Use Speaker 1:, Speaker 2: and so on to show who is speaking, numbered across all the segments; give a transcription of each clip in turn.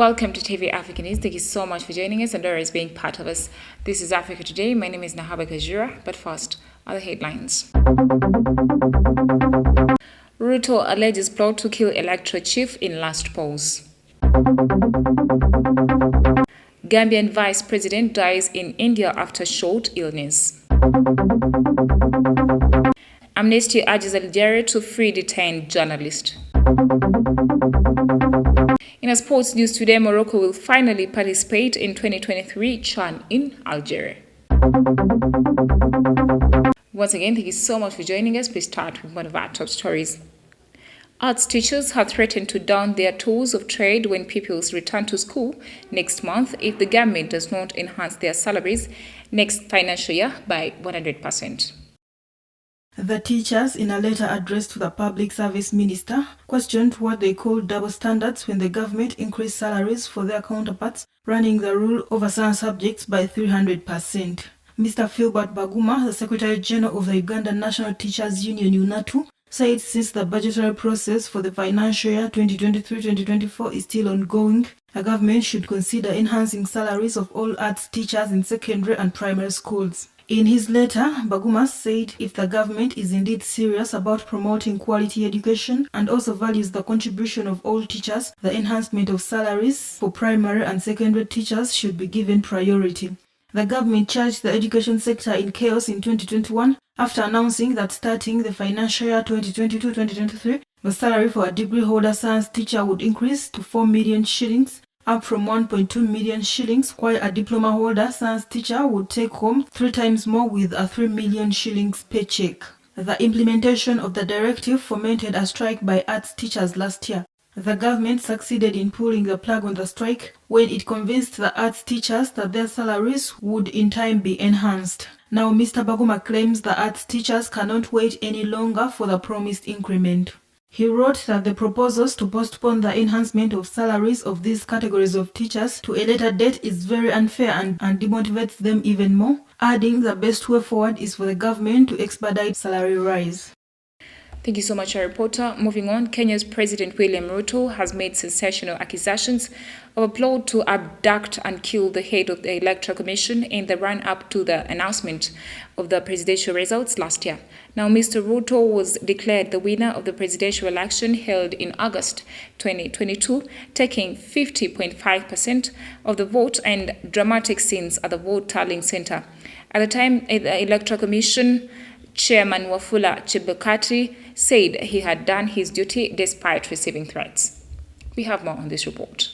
Speaker 1: Welcome to TV Africa News. Thank you so much for joining us and always being part of us. This is Africa Today. My name is Nahaba Kajura, but first, other headlines. Ruto alleges plot to kill electoral chief in last polls. Gambian vice president dies in India after short illness. Amnesty urges Algeria to free detained journalist. In a sports news today, Morocco will finally participate in 2023 CHAN in Algeria. Once again, thank you so much for joining us. Please start with one of our top stories. Arts teachers have threatened to down their tools of trade when pupils return to school next month if the government does not enhance their salaries next financial year by 100%.
Speaker 2: The teachers, in a letter addressed to the Public Service Minister, questioned what they called double standards when the government increased salaries for their counterparts running the rule over some subjects by 300%. Mr. Philbert Baguma, the Secretary General of the Ugandan National Teachers Union UNATU, said since the budgetary process for the financial year 2023-2024 is still ongoing, the government should consider enhancing salaries of all arts teachers in secondary and primary schools. In his letter, Baguma said if the government is indeed serious about promoting quality education and also values the contribution of all teachers, the enhancement of salaries for primary and secondary teachers should be given priority. The government charged the education sector in chaos in 2021 after announcing that starting the financial year 2022-2023, the salary for a degree holder science teacher would increase to 4 million shillings, up from 1.2 million shillings, while a diploma holder science teacher would take home 3 times more with a 3 million shillings paycheck. The implementation of the directive fomented a strike by arts teachers last year. The government succeeded in pulling the plug on the strike when it convinced the arts teachers that their salaries would in time be enhanced. Now Mr. Baguma claims the arts teachers cannot wait any longer for the promised increment. He wrote that the proposals to postpone the enhancement of salaries of these categories of teachers to a later date is very unfair and demotivates them even more, adding the best way forward is for the government to expedite salary rise.
Speaker 1: Thank you so much, our reporter. Moving on, Kenya's President William Ruto has made sensational accusations of a plot to abduct and kill the head of the Electoral Commission in the run-up to the announcement of the presidential results last year. Now, Mr. Ruto was declared the winner of the presidential election held in August 2022, taking 50.5% of the vote and dramatic scenes at the vote tallying center. At the time, the Electoral Commission Chairman Wafula Chebukati said he had done his duty despite receiving threats. We have more on this report.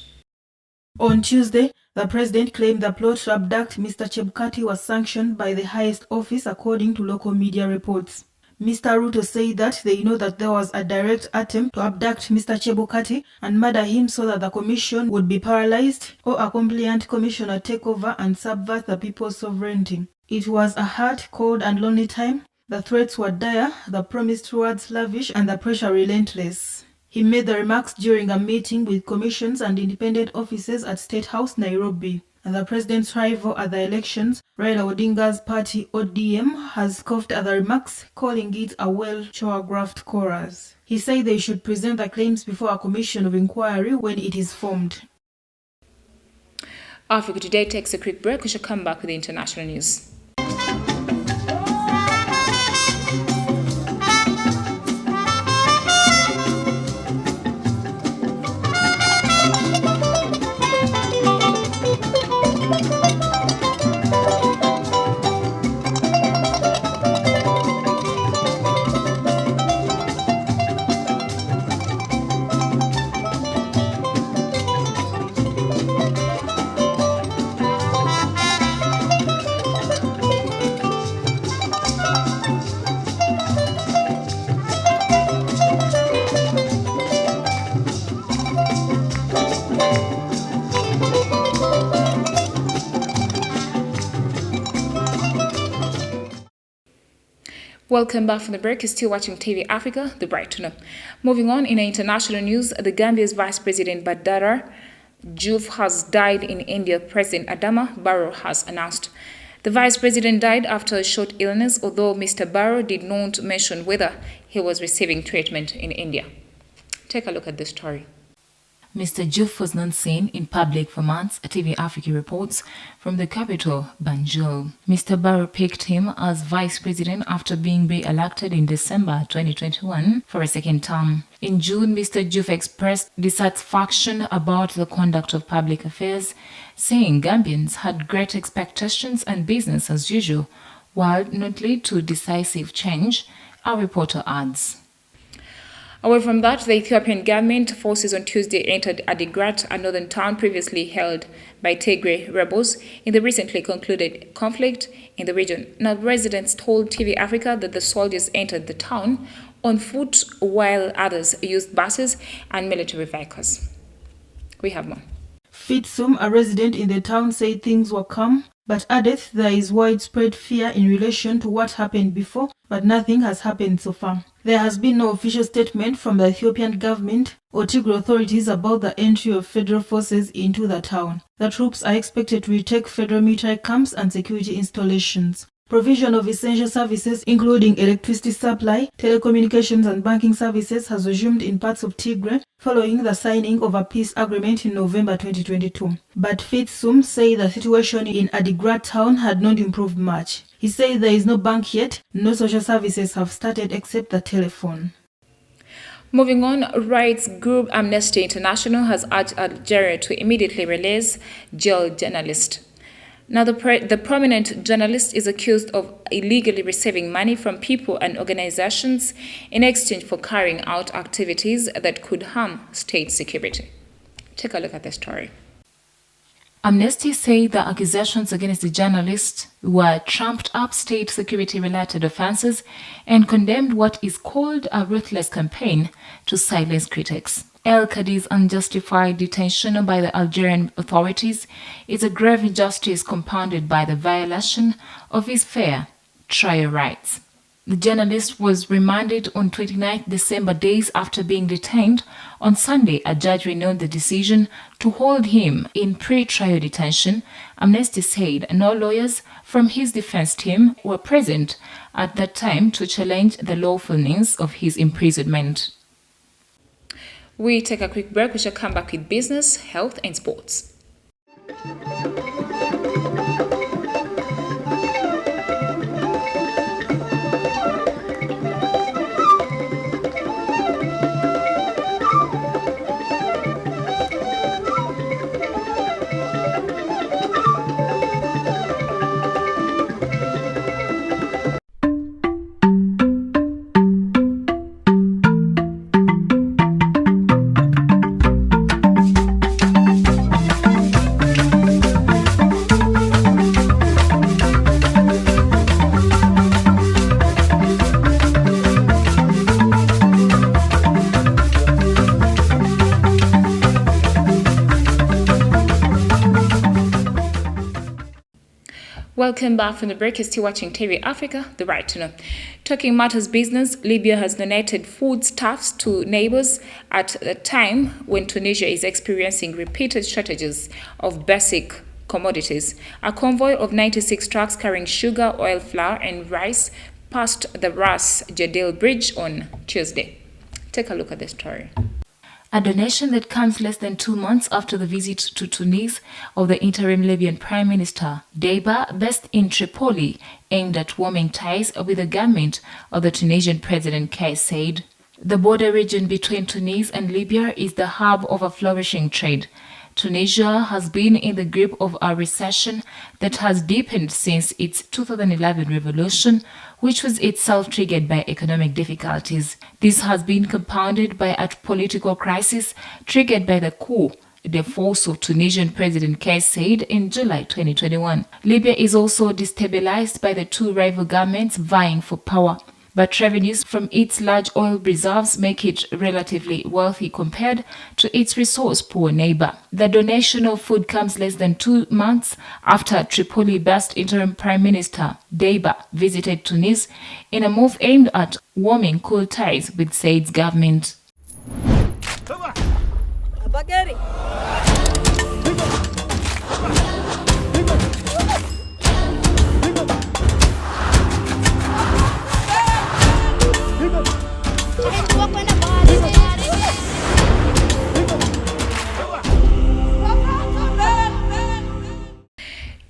Speaker 2: On Tuesday, the president claimed the plot to abduct Mr. Chebukati was sanctioned by the highest office according to local media reports. Mr. Ruto said that they know that there was a direct attempt to abduct Mr. Chebukati and murder him so that the commission would be paralyzed or a compliant commissioner take over and subvert the people's sovereignty. It was a hard, cold and lonely time. The threats were dire, the promised rewards lavish, and the pressure relentless. He made the remarks during a meeting with commissions and independent officers at State House, Nairobi. And the president's rival at the elections, Raila Odinga's party ODM, has scoffed at the remarks, calling it a well-choreographed chorus. He said they should present the claims before a commission of inquiry when it is formed.
Speaker 1: Africa Today takes a quick break. We shall come back with the international news. Welcome back from the break. You're still watching TV Africa, the Bright to Know. Moving on, in international news, the Gambia's Vice President Badara Diouf has died in India, President Adama Barrow has announced. The Vice President died after a short illness, although Mr. Barrow did not mention whether he was receiving treatment in India. Take a look at this story. Mr. Diouf was not seen in public for months, TV Africa reports from the capital, Banjul. Mr. Barrow picked him as vice president after being re-elected in December 2021 for a second term. In June, Mr. Diouf expressed dissatisfaction about the conduct of public affairs, saying Gambians had great expectations and business as usual, while not lead to decisive change, our reporter adds. Away from that, the Ethiopian government forces on Tuesday entered Adigrat, a northern town previously held by Tigray rebels, in the recently concluded conflict in the region. Now, residents told TV Africa that the soldiers entered the town on foot while others used buses and military vehicles. We have more.
Speaker 2: Fitsum, a resident in the town, said things were calm, but added there is widespread fear in relation to what happened before, but nothing has happened so far. There has been no official statement from the Ethiopian government or Tigray authorities about the entry of federal forces into the town. The troops are expected to retake federal military camps and security installations. Provision of essential services, including electricity supply, telecommunications and banking services, has resumed in parts of Tigray following the signing of a peace agreement in November 2022. But Fitsum said the situation in Adigrat town had not improved much. He said there is no bank yet, no social services have started except the telephone.
Speaker 1: Moving on, rights group Amnesty International has urged Algeria to immediately release jailed journalists. Now, the prominent journalist is accused of illegally receiving money from people and organizations in exchange for carrying out activities that could harm state security. Take a look at the story. Amnesty said the accusations against the journalist were trumped-up state security-related offenses and condemned what is called a ruthless campaign to silence critics. El Khadi's unjustified detention by the Algerian authorities is a grave injustice compounded by the violation of his fair trial rights. The journalist was remanded on 29 December, days after being detained. On Sunday, a judge renewed the decision to hold him in pre-trial detention. Amnesty said no lawyers from his defense team were present at that time to challenge the lawfulness of his imprisonment. We take a quick break. We shall come back with business, health, and sports. Welcome back from the break. You're still watching TV Africa, the right to know. Talking matters business, Libya has donated foodstuffs to neighbors at a time when Tunisia is experiencing repeated shortages of basic commodities. A convoy of 96 trucks carrying sugar, oil, flour, and rice passed the Ras Jadil Bridge on Tuesday. Take a look at the story. A donation that comes less than 2 months after the visit to Tunis of the interim Libyan Prime Minister Deiba, based in Tripoli, aimed at warming ties with the government of the Tunisian President Kais Saied. The border region between Tunis and Libya is the hub of a flourishing trade. Tunisia has been in the grip of a recession that has deepened since its 2011 revolution, which was itself triggered by economic difficulties. This has been compounded by a political crisis triggered by the coup de force of Tunisian President Kais Saied in July 2021. Libya is also destabilized by the two rival governments vying for power, but revenues from its large oil reserves make it relatively wealthy compared to its resource-poor neighbor. The donation of food comes less than 2 months after Tripoli-based interim Prime Minister Deiba visited Tunis in a move aimed at warming cool ties with Said's government.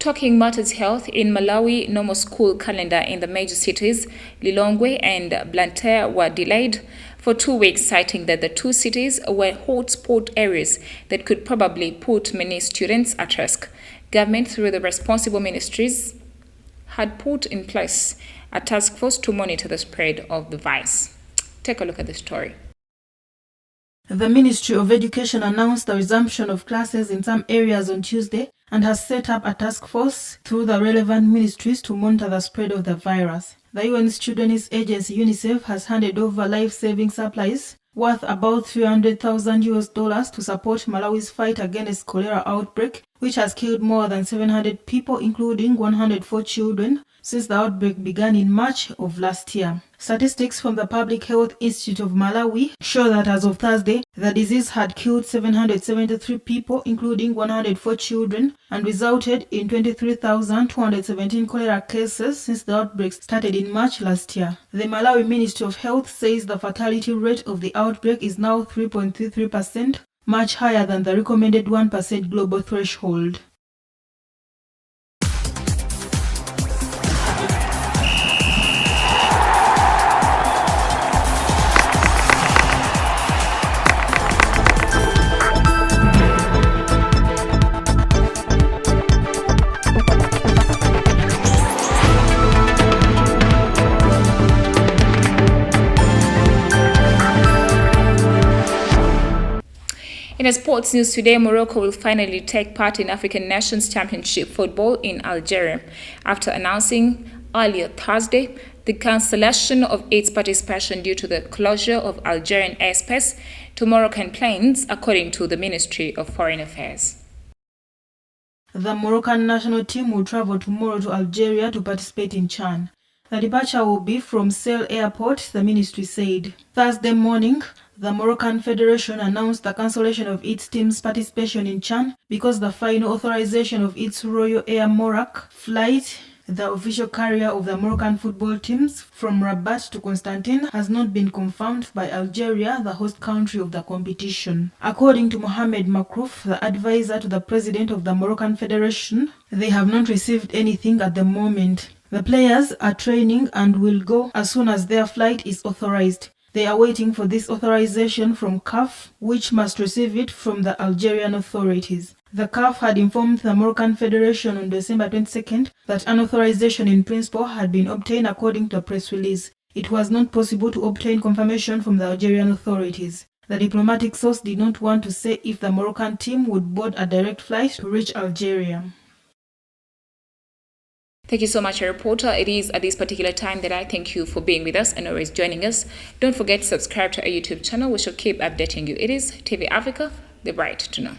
Speaker 1: Talking matters health, in Malawi, normal school calendar in the major cities, Lilongwe and Blantyre, were delayed for 2 weeks, citing that the two cities were hotspot areas that could probably put many students at risk. Government, through the responsible ministries, had put in place a task force to monitor the spread of the virus. Take a look at the story.
Speaker 2: The Ministry of Education announced the resumption of classes in some areas on Tuesday and has set up a task force through the relevant ministries to monitor the spread of the virus. The UN's Children's Agency UNICEF has handed over life-saving supplies worth about $300,000 to support Malawi's fight against cholera outbreak, which has killed more than 700 people, including 104 children, since the outbreak began in March of last year. Statistics from the Public Health Institute of Malawi show that as of Thursday, the disease had killed 773 people, including 104 children, and resulted in 23,217 cholera cases since the outbreak started in March last year. The Malawi Ministry of Health says the fatality rate of the outbreak is now 3.33%, much higher than the recommended 1% global threshold.
Speaker 1: In sports news today, Morocco will finally take part in African Nations Championship football in Algeria after announcing earlier Thursday the cancellation of its participation due to the closure of Algerian airspace to Moroccan planes, according to the Ministry of Foreign Affairs.
Speaker 2: The Moroccan national team will travel tomorrow to Algeria to participate in CHAN. The departure will be from Sale Airport, the ministry said. Thursday morning, the Moroccan Federation announced the cancellation of its team's participation in CHAN because the final authorization of its Royal Air Maroc flight, the official carrier of the Moroccan football teams, from Rabat to Constantine has not been confirmed by Algeria, the host country of the competition. According to Mohamed Makrouf, the advisor to the president of the Moroccan Federation, they have not received anything at the moment. The players are training and will go as soon as their flight is authorized. They are waiting for this authorization from CAF, which must receive it from the Algerian authorities. The CAF had informed the Moroccan Federation on December 22nd that an authorization in principle had been obtained according to a press release. It was not possible to obtain confirmation from the Algerian authorities. The diplomatic source did not want to say if the Moroccan team would board a direct flight to reach Algeria.
Speaker 1: Thank you so much, reporter. It is at this particular time that I thank you for being with us and always joining us. Don't forget to subscribe to our YouTube channel. We shall keep updating you. It is TV Africa, the right to know.